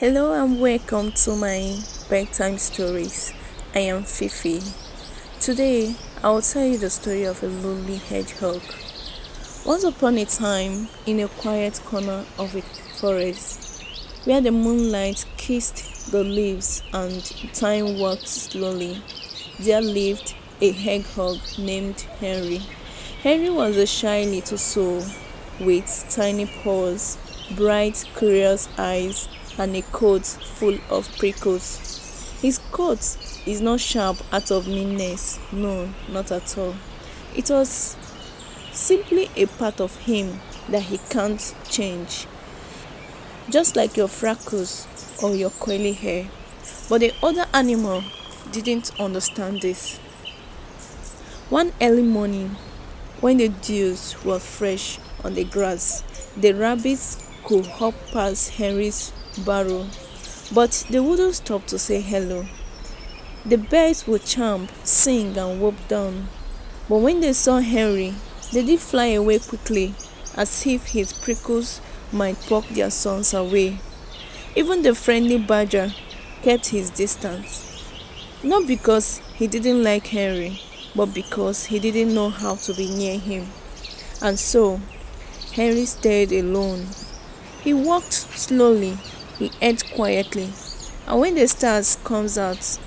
Hello and welcome to my bedtime stories. I am Fifi. Today, I will tell you the story of a lonely hedgehog. Once upon a time, in a quiet corner of a forest, where the moonlight kissed the leaves and time walked slowly, there lived a hedgehog named Henry. Henry was a shy little soul with tiny paws, bright, curious eyes, and a coat full of prickles. His coat is not sharp out of meanness, no, not at all. It was simply a part of him that he can't change, just like your freckles or your curly hair. But the other animal didn't understand this. One early morning, when the dews were fresh on the grass, the rabbits could hop past Henry's burrow, but they wouldn't stop to say hello. The birds would chirp, sing, and whoop down, but when they saw Henry, they did fly away quickly, as if his prickles might poke their sons away. Even the friendly badger kept his distance, not because he didn't like Henry, but because he didn't know how to be near him. And so, Henry stayed alone. He walked slowly, he ate quietly, and when the stars comes out,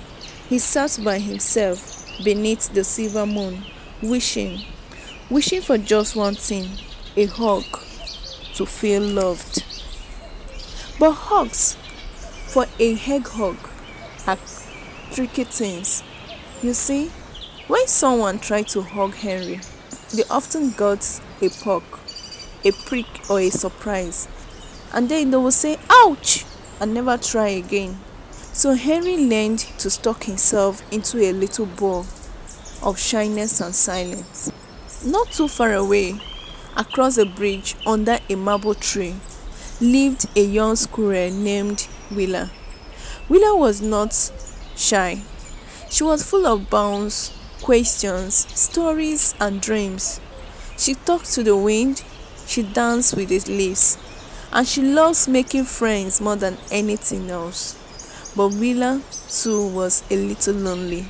he sat by himself beneath the silver moon, wishing for just one thing, a hug, to feel loved. But hugs for a hedgehog are tricky things. You see, when someone tried to hug Henry, they often got a poke, a prick, or a surprise, and then they will say ouch and never try again. So Henry learned to stuck himself into a little ball of shyness and silence. Not too far away, across a bridge under a marble tree, lived a young squirrel named Willa. Willa was not shy. She was full of bounce, questions, stories, and dreams. She talked to the wind, she danced with the leaves, and she loves making friends more than anything else. But Willa too was a little lonely.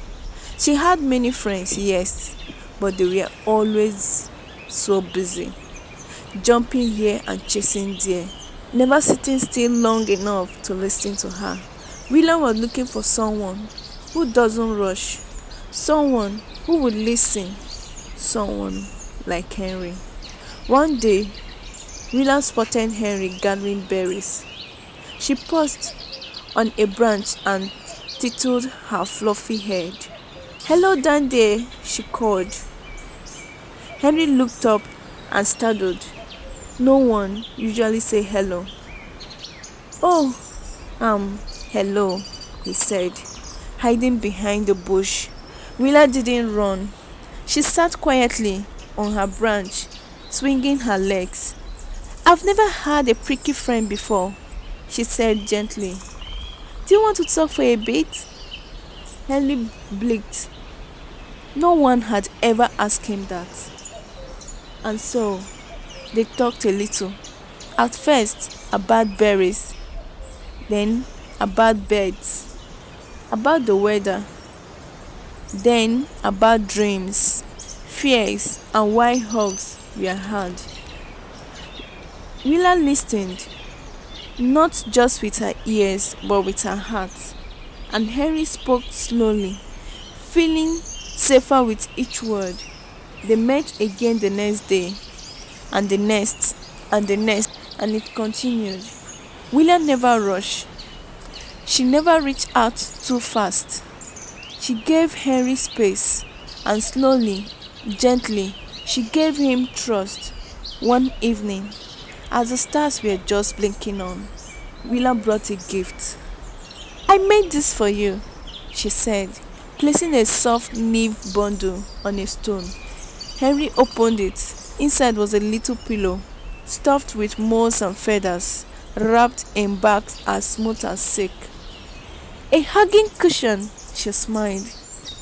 She had many friends, yes, but they were always so busy, jumping here and chasing there, never sitting still long enough to listen to her. Willa was looking for someone who doesn't rush, someone who would listen, someone like Henry. One day, Willa spotted Henry gathering berries. She paused on a branch and titled her fluffy head. "Hello down there," she called. Henry looked up and startled. No one usually say hello. "Oh, hello," he said, hiding behind the bush. Willa didn't run. She sat quietly on her branch, swinging her legs. "I've never had a pricky friend before," she said gently. "Do you want to talk for a bit?" Henry blinked. No one had ever asked him that. And so, they talked a little. At first, about berries, then about birds, about the weather, then about dreams, fears, and why hugs were hard. Willa listened, not just with her ears but with her heart, and Henry spoke slowly, feeling safer with each word. They met again the next day, and the next, and the next, and it continued. Willa never rushed. She never reached out too fast. She gave Henry space, and slowly, gently, she gave him trust. One evening, as the stars were just blinking on, Willa brought a gift. "I made this for you," she said, placing a soft leaf bundle on a stone. Henry opened it. Inside was a little pillow, stuffed with moss and feathers, wrapped in bark as smooth as silk. "A hugging cushion," she smiled.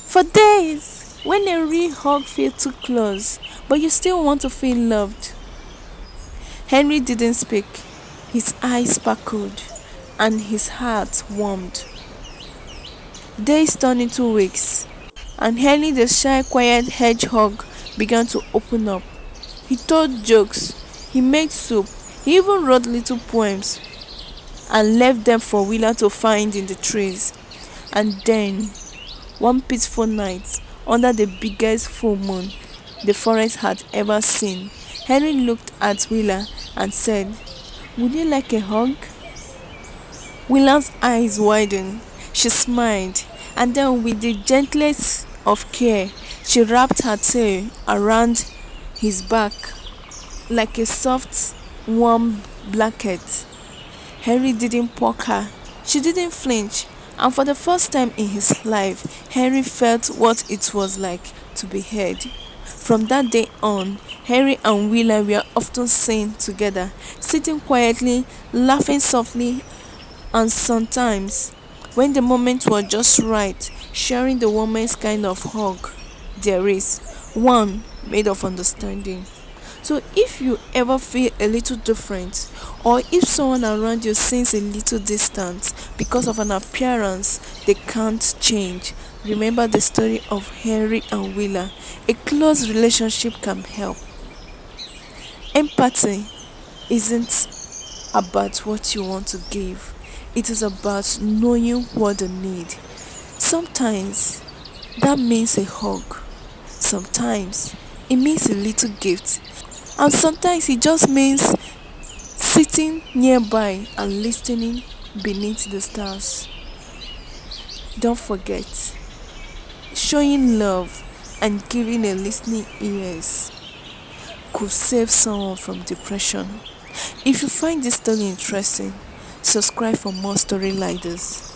"For days, when a real hug feels too close, but you still want to feel loved." Henry didn't speak. His eyes sparkled, and his heart warmed. Days turned into weeks, and Henry the shy, quiet hedgehog began to open up. He told jokes, he made soup, he even wrote little poems and left them for Willa to find in the trees. And then, one peaceful night, under the biggest full moon the forest had ever seen, Henry looked at Willa and said, "Would you like a hug?" Willa's eyes widened. She smiled, and then with the gentlest of care, she wrapped her tail around his back like a soft, warm blanket. Henry didn't poke her. She didn't flinch, and for the first time in his life, Henry felt what it was like to be heard. From that day on, Henry and Willa were often seen together, sitting quietly, laughing softly, and sometimes, when the moment was just right, sharing the warmest kind of hug there is, one made of understanding. So if you ever feel a little different, or if someone around you seems a little distant because of an appearance they can't change, remember the story of Henry and Willa. A close relationship can help. Empathy isn't about what you want to give, it is about knowing what they need. Sometimes that means a hug, sometimes it means a little gift, and sometimes it just means sitting nearby and listening beneath the stars. Don't forget, showing love and giving a listening ears could save someone from depression. If you find this story interesting, subscribe for more stories like this.